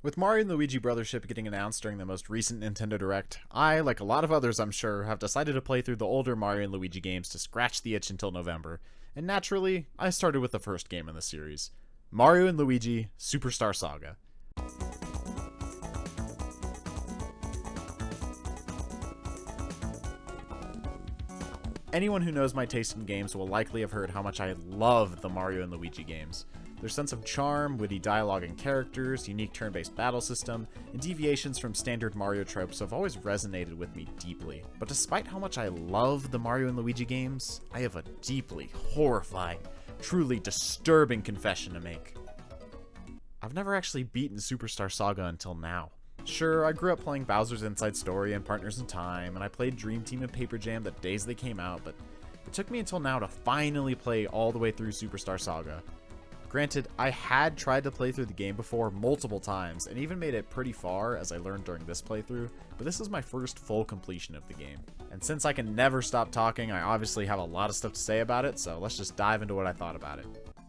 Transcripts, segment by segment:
With Mario and Luigi Brothership getting announced during the most recent Nintendo Direct, I, like a lot of others I'm sure, have decided to play through the older Mario and Luigi games to scratch the itch until November, and naturally, I started with the first game in the series, Mario and Luigi Superstar Saga. Anyone who knows my taste in games will likely have heard how much I love the Mario and Luigi games. Their sense of charm, witty dialogue and characters, unique turn-based battle system, and deviations from standard Mario tropes have always resonated with me deeply. But despite how much I love the Mario and Luigi games, I have a deeply horrifying, truly disturbing confession to make. I've never actually beaten Superstar Saga until now. Sure, I grew up playing Bowser's Inside Story and Partners in Time, and I played Dream Team and Paper Jam the days they came out, but it took me until now to finally play all the way through Superstar Saga. Granted, I had tried to play through the game before multiple times, and even made it pretty far, as I learned during this playthrough, but this is my first full completion of the game. And since I can never stop talking, I obviously have a lot of stuff to say about it, so let's just dive into what I thought about it.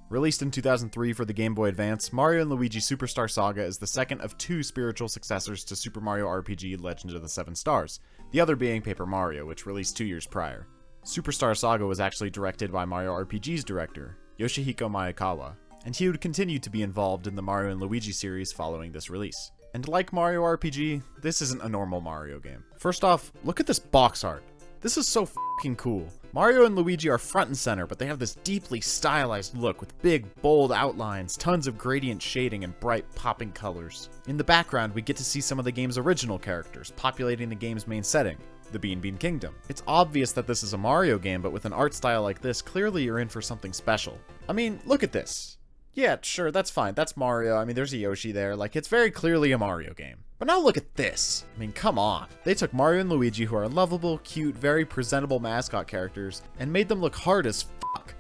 Released in 2003 for the Game Boy Advance, Mario & Luigi Superstar Saga is the second of two spiritual successors to Super Mario RPG Legend of the Seven Stars, the other being Paper Mario, which released 2 years prior. Superstar Saga was actually directed by Mario RPG's director, Yoshihiko Maekawa, and he would continue to be involved in the Mario & Luigi series following this release. And like Mario RPG, this isn't a normal Mario game. First off, look at this box art. This is so fucking cool. Mario and Luigi are front and center, but they have this deeply stylized look with big, bold outlines, tons of gradient shading, and bright, popping colors. In the background, we get to see some of the game's original characters populating the game's main setting, the Bean Bean Kingdom. It's obvious that this is a Mario game, but with an art style like this, clearly you're in for something special. I mean, look at this. Yeah, sure, that's fine. That's Mario. I mean, there's a Yoshi there. Like, it's very clearly a Mario game. But now look at this. I mean, come on. They took Mario and Luigi, who are lovable, cute, very presentable mascot characters, and made them look hard as fuck,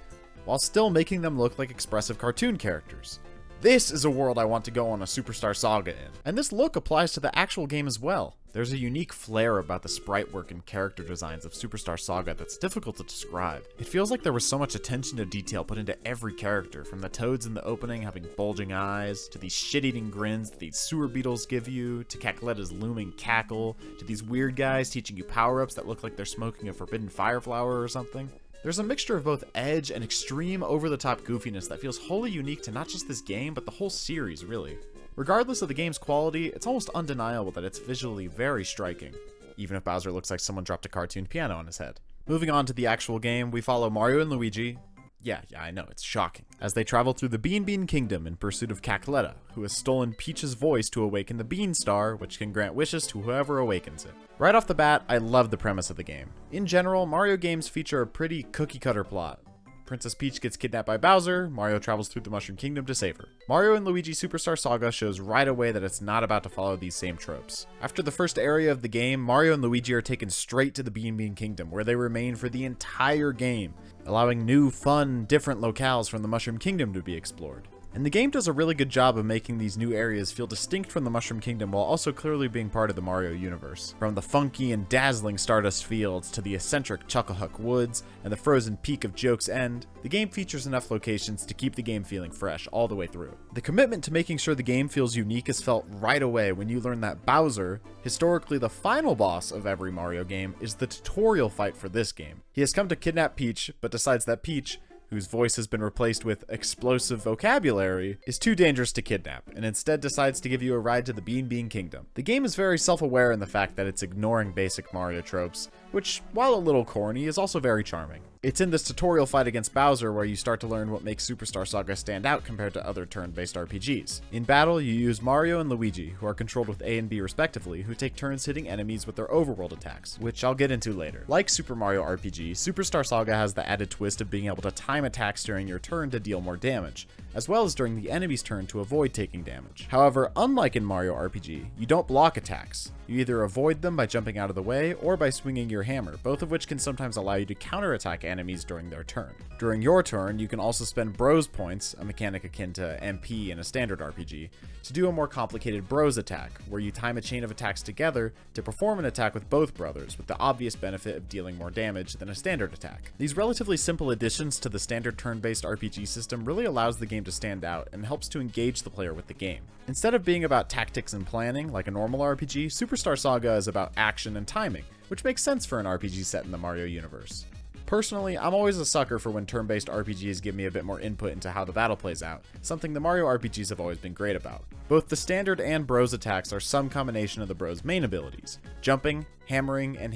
while still making them look like expressive cartoon characters. This is a world I want to go on a Superstar Saga in. And this look applies to the actual game as well. There's a unique flair about the sprite work and character designs of Superstar Saga that's difficult to describe. It feels like there was so much attention to detail put into every character, from the toads in the opening having bulging eyes, to these shit-eating grins that these sewer beetles give you, to Cackleta's looming cackle, to these weird guys teaching you power-ups that look like they're smoking a forbidden fire flower or something. There's a mixture of both edge and extreme over-the-top goofiness that feels wholly unique to not just this game, but the whole series, really. Regardless of the game's quality, it's almost undeniable that it's visually very striking, even if Bowser looks like someone dropped a cartoon piano on his head. Moving on to the actual game, we follow Mario and Luigi. Yeah, I know, it's shocking. As they travel through the Bean Bean Kingdom in pursuit of Cackleta, who has stolen Peach's voice to awaken the Bean Star, which can grant wishes to whoever awakens it. Right off the bat, I love the premise of the game. In general, Mario games feature a pretty cookie-cutter plot. Princess Peach gets kidnapped by Bowser, Mario travels through the Mushroom Kingdom to save her. Mario and Luigi Superstar Saga shows right away that it's not about to follow these same tropes. After the first area of the game, Mario and Luigi are taken straight to the Bean Bean Kingdom, where they remain for the entire game, allowing new, fun, different locales from the Mushroom Kingdom to be explored. And the game does a really good job of making these new areas feel distinct from the Mushroom Kingdom while also clearly being part of the Mario universe. From the funky and dazzling Stardust Fields to the eccentric Chucklehuck Woods and the frozen peak of Joke's End, the game features enough locations to keep the game feeling fresh all the way through. The commitment to making sure the game feels unique is felt right away when you learn that Bowser, historically the final boss of every Mario game, is the tutorial fight for this game. He has come to kidnap Peach, but decides that Peach, whose voice has been replaced with explosive vocabulary, is too dangerous to kidnap, and instead decides to give you a ride to the Bean Bean Kingdom. The game is very self-aware in the fact that it's ignoring basic Mario tropes, which, while a little corny, is also very charming. It's in this tutorial fight against Bowser where you start to learn what makes Superstar Saga stand out compared to other turn-based RPGs. In battle, you use Mario and Luigi, who are controlled with A and B respectively, who take turns hitting enemies with their overworld attacks, which I'll get into later. Like Super Mario RPG, Superstar Saga has the added twist of being able to time attacks during your turn to deal more damage, as well as during the enemy's turn to avoid taking damage. However, unlike in Mario RPG, you don't block attacks. You either avoid them by jumping out of the way or by swinging your hammer, both of which can sometimes allow you to counterattack enemies during their turn. During your turn, you can also spend Bros points, a mechanic akin to MP in a standard RPG, to do a more complicated Bros attack, where you time a chain of attacks together to perform an attack with both brothers, with the obvious benefit of dealing more damage than a standard attack. These relatively simple additions to the standard turn-based RPG system really allows the game game to stand out and helps to engage the player with the game. Instead of being about tactics and planning like a normal RPG, Superstar Saga is about action and timing, which makes sense for an RPG set in the Mario universe. Personally, I'm always a sucker for when turn-based RPGs give me a bit more input into how the battle plays out, something the Mario RPGs have always been great about. Both the standard and Bros attacks are some combination of the Bros' main abilities: jumping, hammering, and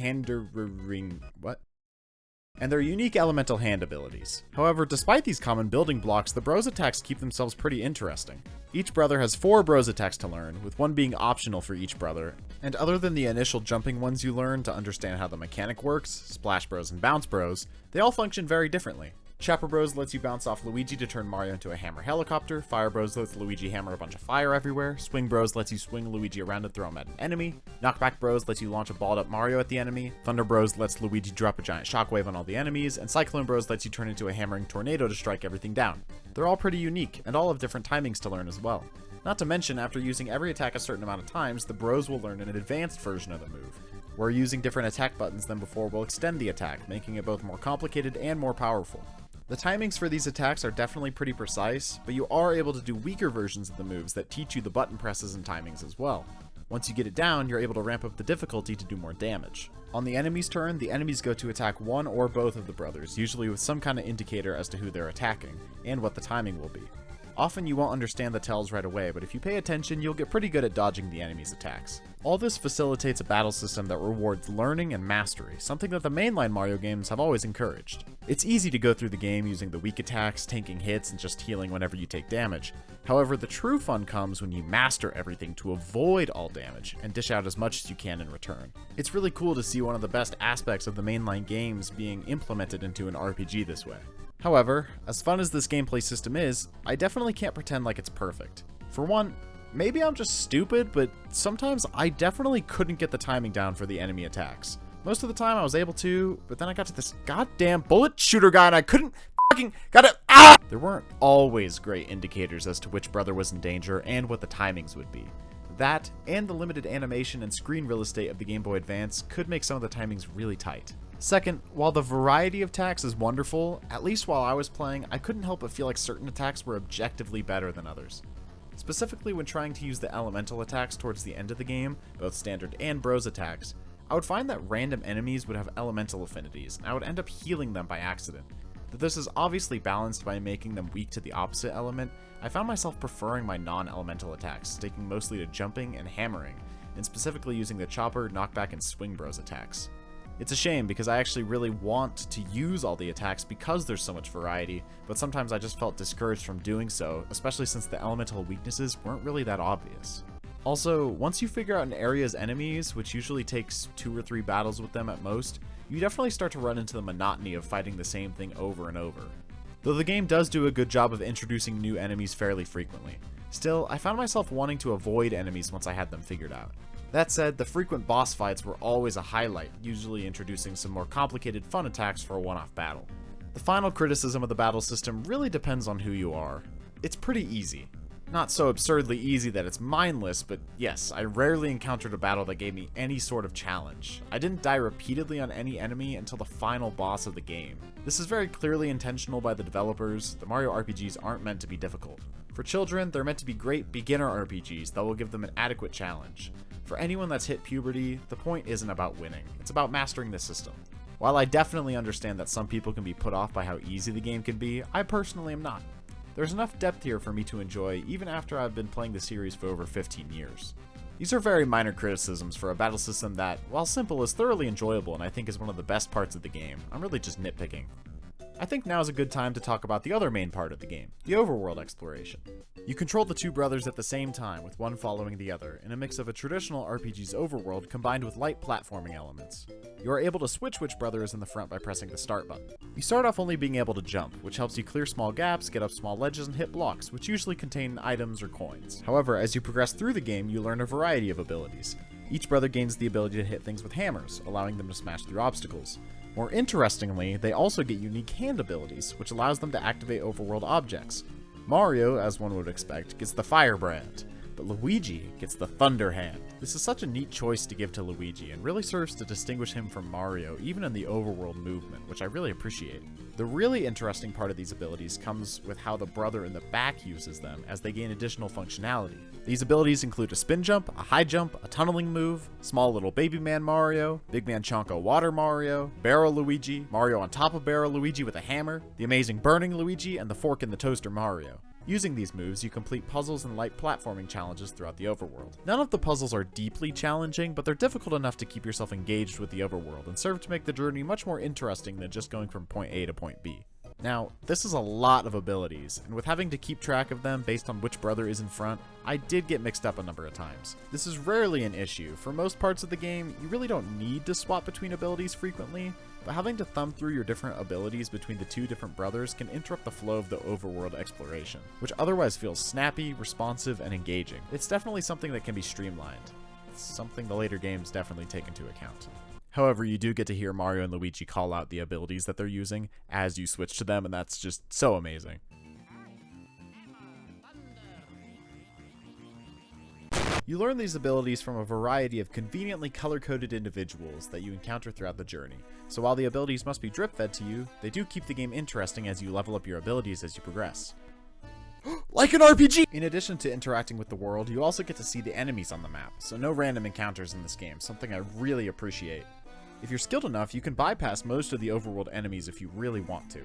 and their unique elemental hand abilities. However, despite these common building blocks, the Bros attacks keep themselves pretty interesting. Each brother has 4 Bros attacks to learn, with one being optional for each brother, and other than the initial jumping ones you learn to understand how the mechanic works, Splash Bros and Bounce Bros, they all function very differently. Chopper Bros lets you bounce off Luigi to turn Mario into a hammer helicopter, Fire Bros lets Luigi hammer a bunch of fire everywhere, Swing Bros lets you swing Luigi around and throw him at an enemy, Knockback Bros lets you launch a balled up Mario at the enemy, Thunder Bros lets Luigi drop a giant shockwave on all the enemies, and Cyclone Bros lets you turn into a hammering tornado to strike everything down. They're all pretty unique, and all have different timings to learn as well. Not to mention, after using every attack a certain amount of times, the Bros will learn an advanced version of the move, where using different attack buttons than before will extend the attack, making it both more complicated and more powerful. The timings for these attacks are definitely pretty precise, but you are able to do weaker versions of the moves that teach you the button presses and timings as well. Once you get it down, you're able to ramp up the difficulty to do more damage. On the enemy's turn, the enemies go to attack one or both of the brothers, usually with some kind of indicator as to who they're attacking, and what the timing will be. Often you won't understand the tells right away, but if you pay attention, you'll get pretty good at dodging the enemy's attacks. All this facilitates a battle system that rewards learning and mastery, something that the mainline Mario games have always encouraged. It's easy to go through the game using the weak attacks, tanking hits, and just healing whenever you take damage. However, the true fun comes when you master everything to avoid all damage, and dish out as much as you can in return. It's really cool to see one of the best aspects of the mainline games being implemented into an RPG this way. However, as fun as this gameplay system is, I definitely can't pretend like it's perfect. For one, maybe I'm just stupid, but sometimes I definitely couldn't get the timing down for the enemy attacks. Most of the time I was able to, but then I got to this goddamn bullet shooter guy and I couldn't fucking got it. There weren't always great indicators as to which brother was in danger and what the timings would be. That, and the limited animation and screen real estate of the Game Boy Advance could make some of the timings really tight. Second, while the variety of attacks is wonderful, at least while I was playing, I couldn't help but feel like certain attacks were objectively better than others. Specifically when trying to use the elemental attacks towards the end of the game, both standard and Bros attacks, I would find that random enemies would have elemental affinities, and I would end up healing them by accident. Though this is obviously balanced by making them weak to the opposite element, I found myself preferring my non-elemental attacks, sticking mostly to jumping and hammering, and specifically using the Chopper, Knockback, and Swing Bros attacks. It's a shame because I actually really want to use all the attacks because there's so much variety, but sometimes I just felt discouraged from doing so, especially since the elemental weaknesses weren't really that obvious. Also, once you figure out an area's enemies, which usually takes 2 or 3 battles with them at most, you definitely start to run into the monotony of fighting the same thing over and over. Though the game does do a good job of introducing new enemies fairly frequently, still, I found myself wanting to avoid enemies once I had them figured out. That said, the frequent boss fights were always a highlight, usually introducing some more complicated fun attacks for a one-off battle. The final criticism of the battle system really depends on who you are. It's pretty easy. Not so absurdly easy that it's mindless, but yes, I rarely encountered a battle that gave me any sort of challenge. I didn't die repeatedly on any enemy until the final boss of the game. This is very clearly intentional by the developers. The Mario RPGs aren't meant to be difficult. For children, they're meant to be great beginner RPGs that will give them an adequate challenge. For anyone that's hit puberty, the point isn't about winning, it's about mastering the system. While I definitely understand that some people can be put off by how easy the game can be, I personally am not. There's enough depth here for me to enjoy even after I've been playing the series for over 15 years. These are very minor criticisms for a battle system that, while simple, is thoroughly enjoyable and I think is one of the best parts of the game. I'm really just nitpicking. I think now is a good time to talk about the other main part of the game, the overworld exploration. You control the 2 brothers at the same time, with one following the other, in a mix of a traditional RPG's overworld combined with light platforming elements. You are able to switch which brother is in the front by pressing the start button. You start off only being able to jump, which helps you clear small gaps, get up small ledges, and hit blocks, which usually contain items or coins. However, as you progress through the game, you learn a variety of abilities. Each brother gains the ability to hit things with hammers, allowing them to smash through obstacles. More interestingly, they also get unique hand abilities, which allows them to activate overworld objects. Mario, as one would expect, gets the Fire Brand. but Luigi gets the Thunder Hand. This is such a neat choice to give to Luigi and really serves to distinguish him from Mario even in the overworld movement, which I really appreciate. The really interesting part of these abilities comes with how the brother in the back uses them as they gain additional functionality. These abilities include a spin jump, a high jump, a tunneling move, small little baby man Mario, big man Chonko water Mario, barrel Luigi, Mario on top of barrel Luigi with a hammer, the amazing burning Luigi, and the fork in the toaster Mario. Using these moves, you complete puzzles and light platforming challenges throughout the overworld. None of the puzzles are deeply challenging, but they're difficult enough to keep yourself engaged with the overworld and serve to make the journey much more interesting than just going from point A to point B. Now, this is a lot of abilities, and with having to keep track of them based on which brother is in front, I did get mixed up a number of times. This is rarely an issue. For most parts of the game, you really don't need to swap between abilities frequently, but having to thumb through your different abilities between the two different brothers can interrupt the flow of the overworld exploration, which otherwise feels snappy, responsive, and engaging. It's definitely something that can be streamlined. It's something the later games definitely take into account. However, you do get to hear Mario and Luigi call out the abilities that they're using as you switch to them, and that's just so amazing. You learn these abilities from a variety of conveniently color-coded individuals that you encounter throughout the journey, so while the abilities must be drip-fed to you, they do keep the game interesting as you level up your abilities as you progress. Like an RPG! In addition to interacting with the world, you also get to see the enemies on the map, so no random encounters in this game, something I really appreciate. If you're skilled enough, you can bypass most of the overworld enemies if you really want to.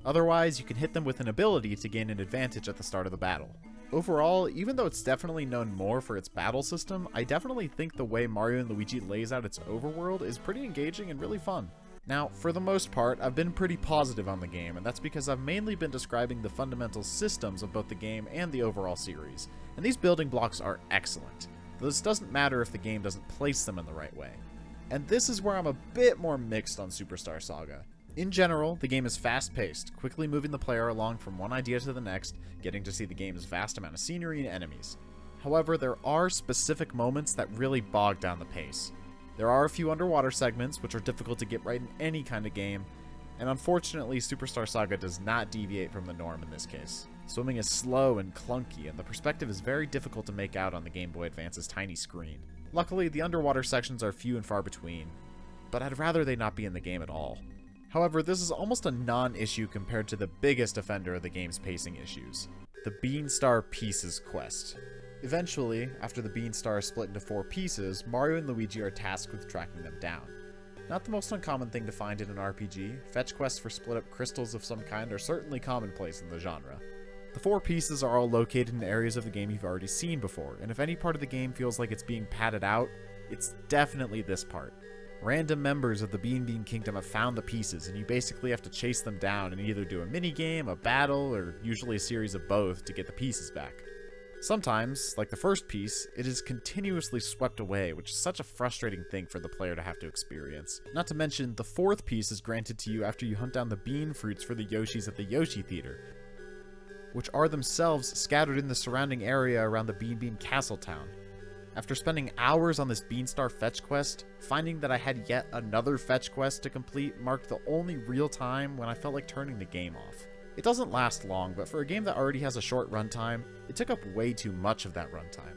Otherwise, you can hit them with an ability to gain an advantage at the start of the battle. Overall, even though it's definitely known more for its battle system, I definitely think the way Mario and Luigi lays out its overworld is pretty engaging and really fun. Now, for the most part, I've been pretty positive on the game, and that's because I've mainly been describing the fundamental systems of both the game and the overall series, and these building blocks are excellent. Though this doesn't matter if the game doesn't place them in the right way. And this is where I'm a bit more mixed on Superstar Saga. In general, the game is fast-paced, quickly moving the player along from one idea to the next, getting to see the game's vast amount of scenery and enemies. However, there are specific moments that really bog down the pace. There are a few underwater segments, which are difficult to get right in any kind of game, and unfortunately, Superstar Saga does not deviate from the norm in this case. Swimming is slow and clunky, and the perspective is very difficult to make out on the Game Boy Advance's tiny screen. Luckily, the underwater sections are few and far between, but I'd rather they not be in the game at all. However, this is almost a non-issue compared to the biggest offender of the game's pacing issues, the Beanstar Pieces quest. Eventually, after the Beanstar is split into 4 pieces, Mario and Luigi are tasked with tracking them down. Not the most uncommon thing to find in an RPG, fetch quests for split-up crystals of some kind are certainly commonplace in the genre. The 4 pieces are all located in areas of the game you've already seen before, and if any part of the game feels like it's being padded out, it's definitely this part. Random members of the Bean Kingdom have found the pieces, and you basically have to chase them down and either do a minigame, a battle, or usually a series of both to get the pieces back. Sometimes, like the first piece, it is continuously swept away, which is such a frustrating thing for the player to have to experience. Not to mention, the 4th piece is granted to you after you hunt down the bean fruits for the Yoshis at the Yoshi Theater, which are themselves scattered in the surrounding area around the Bean Castle Town. After spending hours on this Beanstar fetch quest, finding that I had yet another fetch quest to complete marked the only real time when I felt like turning the game off. It doesn't last long, but for a game that already has a short runtime, it took up way too much of that runtime.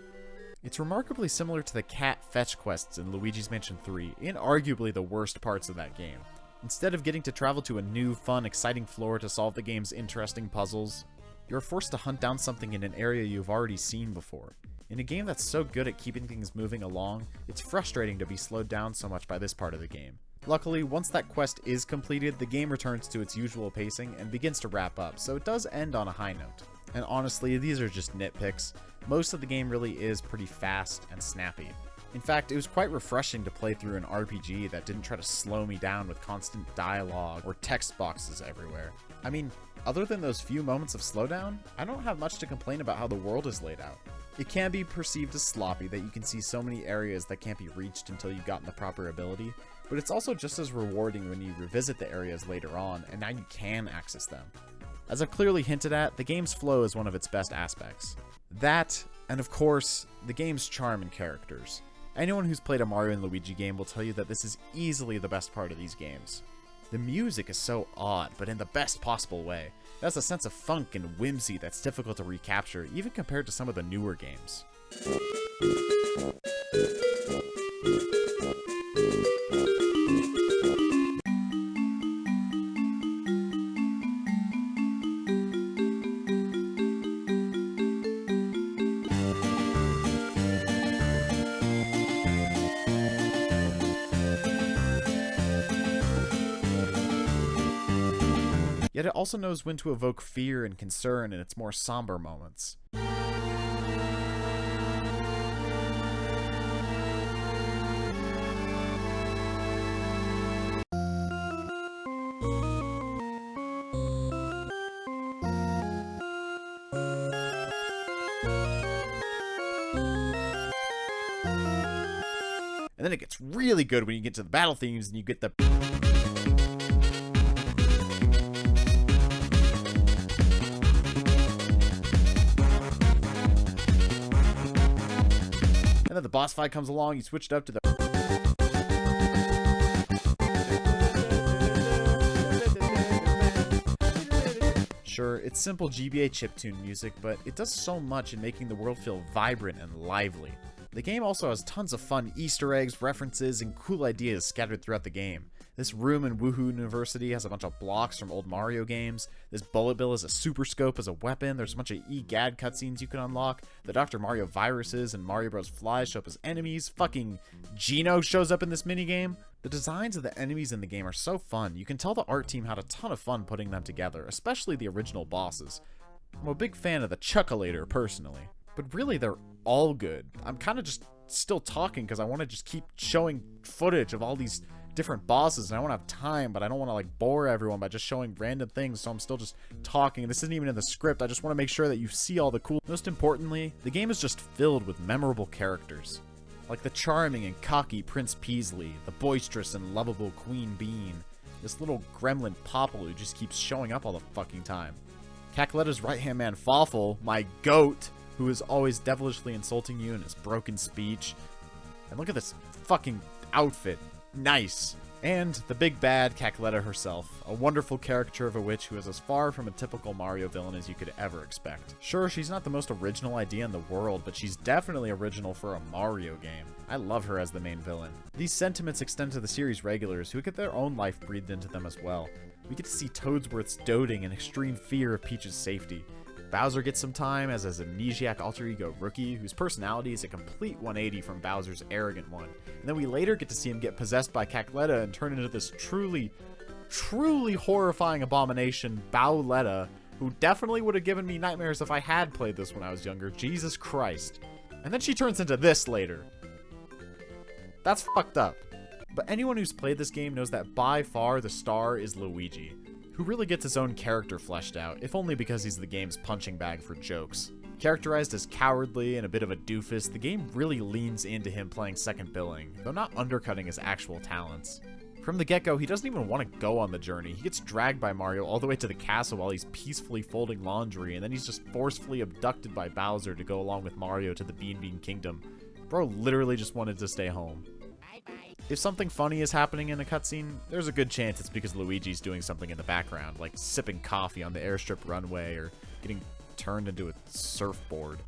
It's remarkably similar to the cat fetch quests in Luigi's Mansion 3, inarguably the worst parts of that game. Instead of getting to travel to a new, fun, exciting floor to solve the game's interesting puzzles, you're forced to hunt down something in an area you've already seen before. In a game that's so good at keeping things moving along, it's frustrating to be slowed down so much by this part of the game. Luckily, once that quest is completed, the game returns to its usual pacing and begins to wrap up, so it does end on a high note. And honestly, these are just nitpicks. Most of the game really is pretty fast and snappy. In fact, it was quite refreshing to play through an RPG that didn't try to slow me down with constant dialogue or text boxes everywhere. I mean, other than those few moments of slowdown, I don't have much to complain about how the world is laid out. It can be perceived as sloppy that you can see so many areas that can't be reached until you've gotten the proper ability, but it's also just as rewarding when you revisit the areas later on and now you can access them. As I've clearly hinted at, the game's flow is one of its best aspects. That, and of course, the game's charm and characters. Anyone who's played a Mario and Luigi game will tell you that this is easily the best part of these games. The music is so odd, but in the best possible way. It has a sense of funk and whimsy that's difficult to recapture, even compared to some of the newer games. Yet it also knows when to evoke fear and concern in its more somber moments. And then it gets really good when you get to the battle themes and you get the... And then the boss fight comes along, you switched up to the... Sure, it's simple GBA chiptune music, but it does so much in making the world feel vibrant and lively. The game also has tons of fun Easter eggs, references, and cool ideas scattered throughout the game. This room in Woohoo University has a bunch of blocks from old Mario games. This bullet bill is a super scope as a weapon. There's a bunch of EGAD cutscenes you can unlock. The Dr. Mario viruses and Mario Bros. Flies show up as enemies. Fucking Geno shows up in this minigame. The designs of the enemies in the game are so fun. You can tell the art team had a ton of fun putting them together, especially the original bosses. I'm a big fan of the Chuckalator personally, but really they're all good. I'm kind of just still talking because I want to just keep showing footage of all these different bosses, and I want to have time, but I don't want to like bore everyone by just showing random things, so I'm still just talking. This isn't even in the script. I just want to make sure that you see all the cool... Most importantly, the game is just filled with memorable characters. Like the charming and cocky Prince Peasley, the boisterous and lovable Queen Bean, this little gremlin Popple who just keeps showing up all the fucking time, Cackleta's right-hand man Fawful, my goat, who is always devilishly insulting you in his broken speech. And look at this fucking outfit. Nice. And the big bad Cackleta herself, a wonderful caricature of a witch who is as far from a typical Mario villain as you could ever expect. Sure, she's not the most original idea in the world, but she's definitely original for a Mario game. I love her as the main villain. These sentiments extend to the series regulars, who get their own life breathed into them as well. We get to see Toadsworth's doting and extreme fear of Peach's safety. Bowser gets some time as his amnesiac alter ego Rookie, whose personality is a complete 180 from Bowser's arrogant one. And then we later get to see him get possessed by Cackleta and turn into this truly horrifying abomination, Bowletta, who definitely would have given me nightmares if I had played this when I was younger. Jesus Christ. And then she turns into this later. That's fucked up. But anyone who's played this game knows that by far the star is Luigi, who really gets his own character fleshed out, if only because he's the game's punching bag for jokes. Characterized as cowardly and a bit of a doofus, the game really leans into him playing second billing, though not undercutting his actual talents. From the get-go, he doesn't even want to go on the journey. He gets dragged by Mario all the way to the castle while he's peacefully folding laundry, and then he's just forcefully abducted by Bowser to go along with Mario to the Bean Bean Kingdom. Bro literally just wanted to stay home. If something funny is happening in a cutscene, there's a good chance it's because Luigi's doing something in the background, like sipping coffee on the airstrip runway or getting turned into a surfboard.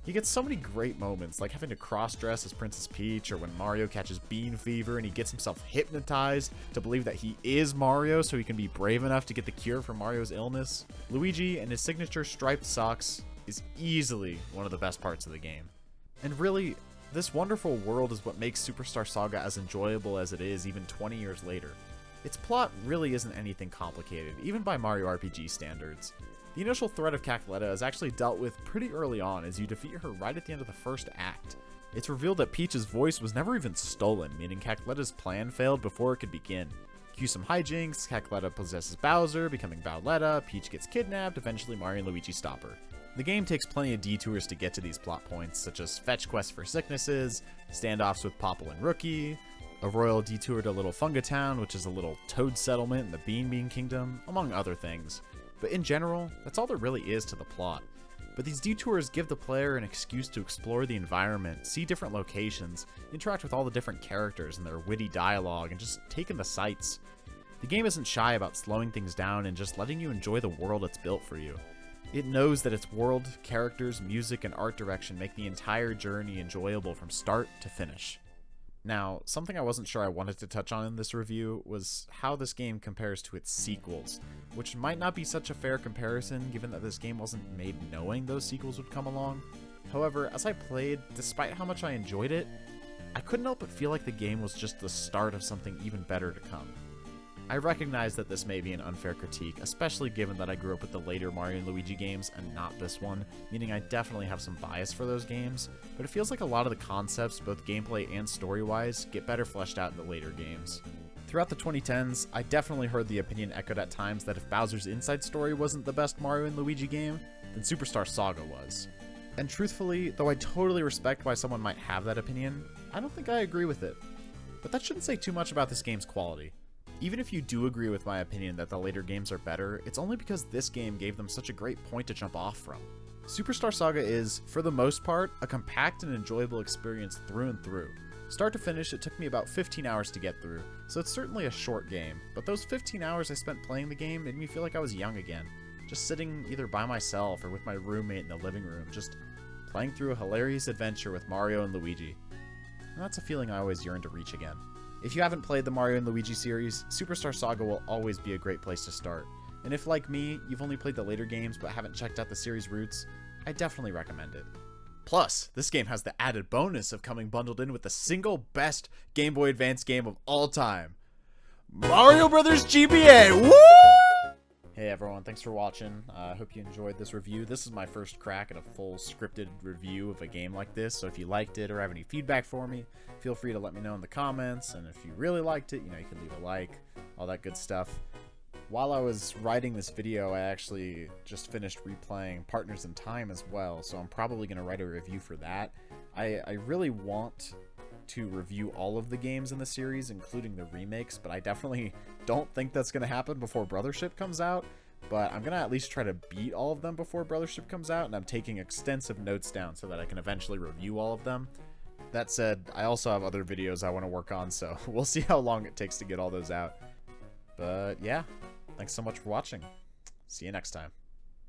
He gets so many great moments, like having to cross-dress as Princess Peach, or when Mario catches bean fever and he gets himself hypnotized to believe that he is Mario so he can be brave enough to get the cure for Mario's illness. Luigi and his signature striped socks is easily one of the best parts of the game. And really, this wonderful world is what makes Superstar Saga as enjoyable as it is even 20 years later. Its plot really isn't anything complicated, even by Mario RPG standards. The initial threat of Cackleta is actually dealt with pretty early on as you defeat her right at the end of the first act. It's revealed that Peach's voice was never even stolen, meaning Cackleta's plan failed before it could begin. Cue some hijinks, Cackleta possesses Bowser, becoming Bowletta, Peach gets kidnapped, eventually Mario and Luigi stop her. The game takes plenty of detours to get to these plot points, such as fetch quests for sicknesses, standoffs with Popple and Rookie, a royal detour to Little Funga Town, which is a little toad settlement in the Bean Bean Kingdom, among other things. But in general, that's all there really is to the plot. But these detours give the player an excuse to explore the environment, see different locations, interact with all the different characters and their witty dialogue, and just take in the sights. The game isn't shy about slowing things down and just letting you enjoy the world it's built for you. It knows that its world, characters, music, and art direction make the entire journey enjoyable from start to finish. Now, something I wasn't sure I wanted to touch on in this review was how this game compares to its sequels, which might not be such a fair comparison given that this game wasn't made knowing those sequels would come along. However, as I played, despite how much I enjoyed it, I couldn't help but feel like the game was just the start of something even better to come. I recognize that this may be an unfair critique, especially given that I grew up with the later Mario and Luigi games and not this one, meaning I definitely have some bias for those games, but it feels like a lot of the concepts, both gameplay and story-wise, get better fleshed out in the later games. Throughout the 2010s, I definitely heard the opinion echoed at times that if Bowser's Inside Story wasn't the best Mario and Luigi game, then Superstar Saga was. And truthfully, though I totally respect why someone might have that opinion, I don't think I agree with it. But that shouldn't say too much about this game's quality. Even if you do agree with my opinion that the later games are better, it's only because this game gave them such a great point to jump off from. Superstar Saga is, for the most part, a compact and enjoyable experience through and through. Start to finish, it took me about 15 hours to get through, so it's certainly a short game, but those 15 hours I spent playing the game made me feel like I was young again, just sitting either by myself or with my roommate in the living room, just playing through a hilarious adventure with Mario and Luigi. And that's a feeling I always yearn to reach again. If you haven't played the Mario and Luigi series, Superstar Saga will always be a great place to start. And if, like me, you've only played the later games but haven't checked out the series' roots, I definitely recommend it. Plus, this game has the added bonus of coming bundled in with the single best Game Boy Advance game of all time, Mario Bros. GBA! Woo! Hey everyone, thanks for watching. I hope you enjoyed this review. This is my first crack at a full scripted review of a game like this, so if you liked it or have any feedback for me, feel free to let me know in the comments, and if you really liked it, you can leave a like, all that good stuff. While I was writing this video, I actually just finished replaying Partners in Time as well, so I'm probably going to write a review for that. I really want to review all of the games in the series, including the remakes, but I definitely don't think that's going to happen before Brothership comes out, but I'm going to at least try to beat all of them before Brothership comes out, and I'm taking extensive notes down so that I can eventually review all of them. That said, I also have other videos I want to work on, so we'll see how long it takes to get all those out. But yeah, thanks so much for watching. See you next time.